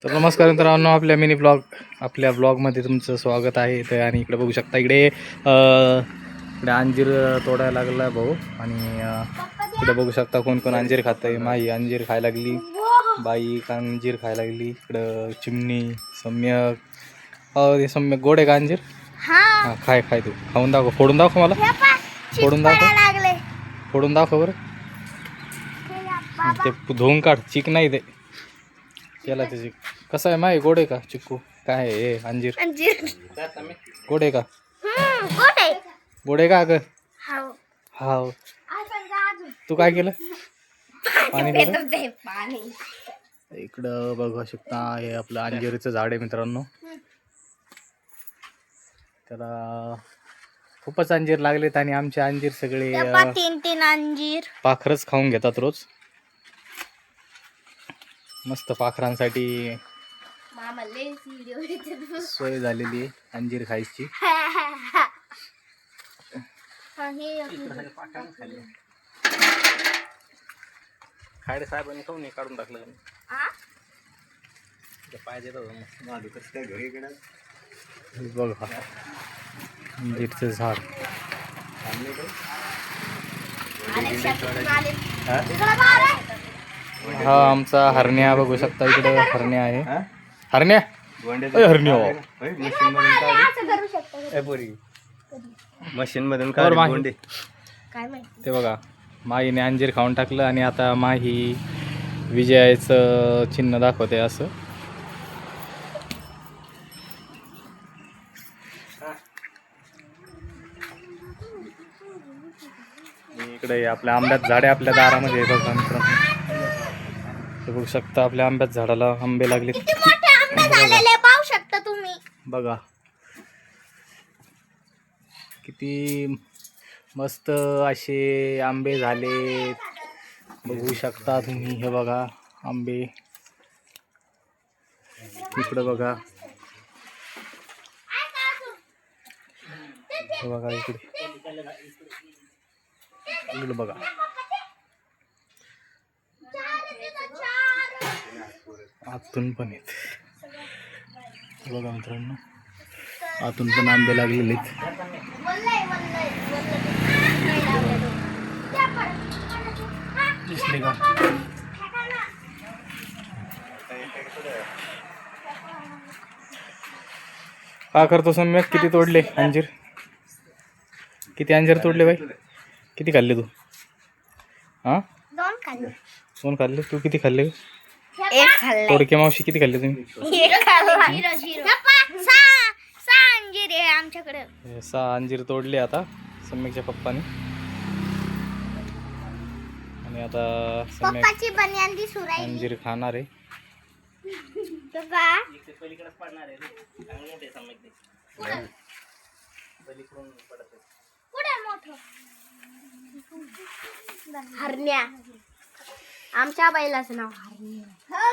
तर नमस्कार मित्रांनो, आपल्या ब्लॉगमध्ये तुमचं स्वागत आहे. तर आणि इकडे बघू शकता, इकडे अंजीर तोडायला लागला भाऊ. आणि इकडे बघू शकता कोण कोण अंजीर खात आहे. माई अंजीर खायला लागली, बाई अंजीर खायला लागली. इकडं चिमणी, सम्यक. हे सम्यक गोड आहे का अंजीर? हां, खाय तू खाऊन दाखव, फोडून दाखव मला, फोडून दाखव बरं. ते धुवून काढ, चिक नाही ते त्याला. त्याची कसं आहे माही, गोड आहे का चिक्कू? काय आहे अंजीर? गोड आहे का? गोड आहे का अगं? हाव. तू काय केलं? पाणी दिलं? इकडं बघू शकता, हे आपलं अंजीरचं झाड आहे मित्रांनो. त्याला खूपच अंजीर लागलेत आणि आमचे अंजीर सगळे तीन अंजीर पाखरच खाऊन घेतात रोज. मस्त पाखरांसाठी सोय झालेली आहे अंजीर खायची. खाडे साहेबांनी खाऊन काढून टाकलं पाहिजे. बघा अंजीरचं झाड. हा आमचा हरण्या बघू शकता, इकडे हरण्या आहे. हरण्या हरण्या मशीन मधून ते बघा, माहीने अंजीर खाऊन टाकलं आणि आता माही विजयाचं चिन्ह दाखवते असं. इकडे आपल्या आंब्यात झाडे आपल्या दारामध्ये बघा मित्रांनो. बघू शकता आपल्या आंब्यात झाडाला आंबे लागले. पाहू शकता तुम्ही. बघा किती मस्त असे आंबे झाले, बघू शकता तुम्ही. हे बघा आंबे, इकडं बघा, हे बघा इकडे बघा. आतून पण आहेत बघा मित्रांनो, आतून पण आंबे लागलेले आहेत. दिसले का? का करतो सम्यक? किती तोडले अंजीर? किती अंजीर तोडले बाई? किती खाल्ले तू? हा, दोन खाल्ले. तू किती खाल्ले? एक खाल्ला. तोडके मावशी किती खाल्ले तुम्ही? एक खाल्ला. सहा अंजीर आहे आमच्याकडे. 6 अंजीर तोडले आता सम्यकच्या पप्पाने. आणि आता पप्पाची बनियान ती सुराई अंजीर खाणार आहे. हरण्या, आमच्या बैलाचं नाव हरण्या.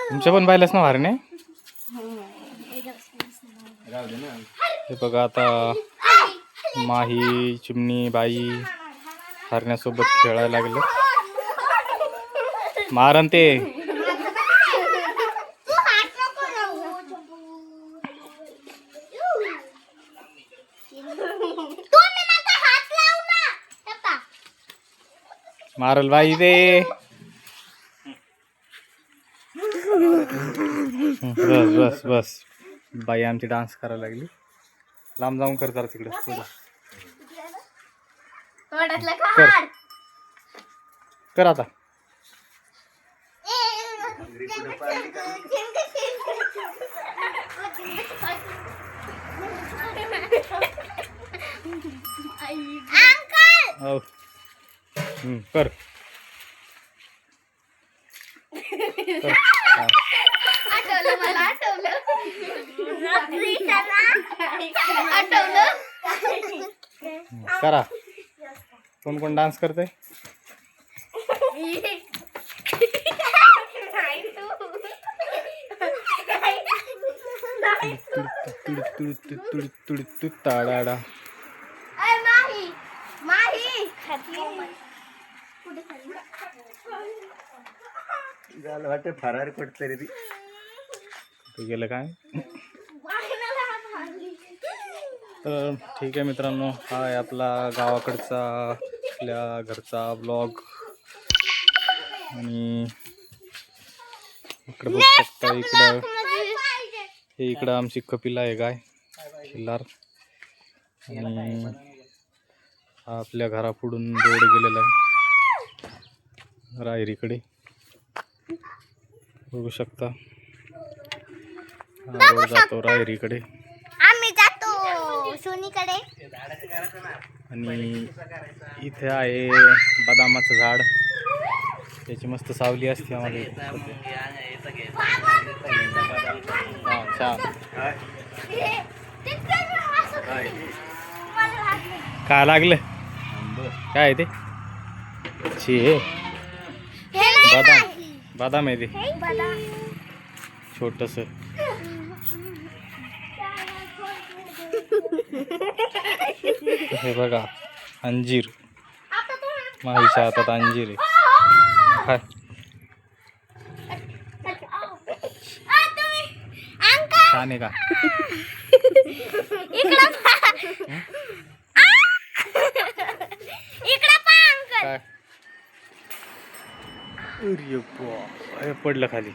तुमच्या पण बायलाच ना हरणे? हे बघा आता माही, चिमणी, बाई हरण्यासोबत खेळायला लागले. मारण ते. मारल बाई ते. बस बस बस, बाई आमची डान्स करायला लागली. लांब जाऊन कर जरा तिकडे पुढे. कर आता. हो कर. आठवलं मला, आठवलं. करा. कोण कोण डान्स करते? ताडाडा. झालं वाटतं फरार कुठतरी ती. ते गेलं काय. तर ठीक आहे मित्रांनो, हा आहे आपला गावाकडचा आपल्या घरचा ब्लॉग. आणि इकडं बघू शकता, इकडं हे इकडं आमची कपिला आहे गाय खिल्लार. आणि हा आपल्या घरापुढून रोड गेलेला आहे रायरीकडे, बघू शकता. हा रोड जातो रायरीकडे. आम्ही जातो सोनीकडे. आणि इथे आहे बदामाचं झाड, त्याची मस्त सावली असते आम्हाला. हा छान. काय लागलं, काय आहे ते? छे बदाम आहे ते छोटस. हे बघा अंजीर, माहीच्या हातात अंजीर आहे. काय छान आहे का? काय अरे बाप, हे पडलं खाली.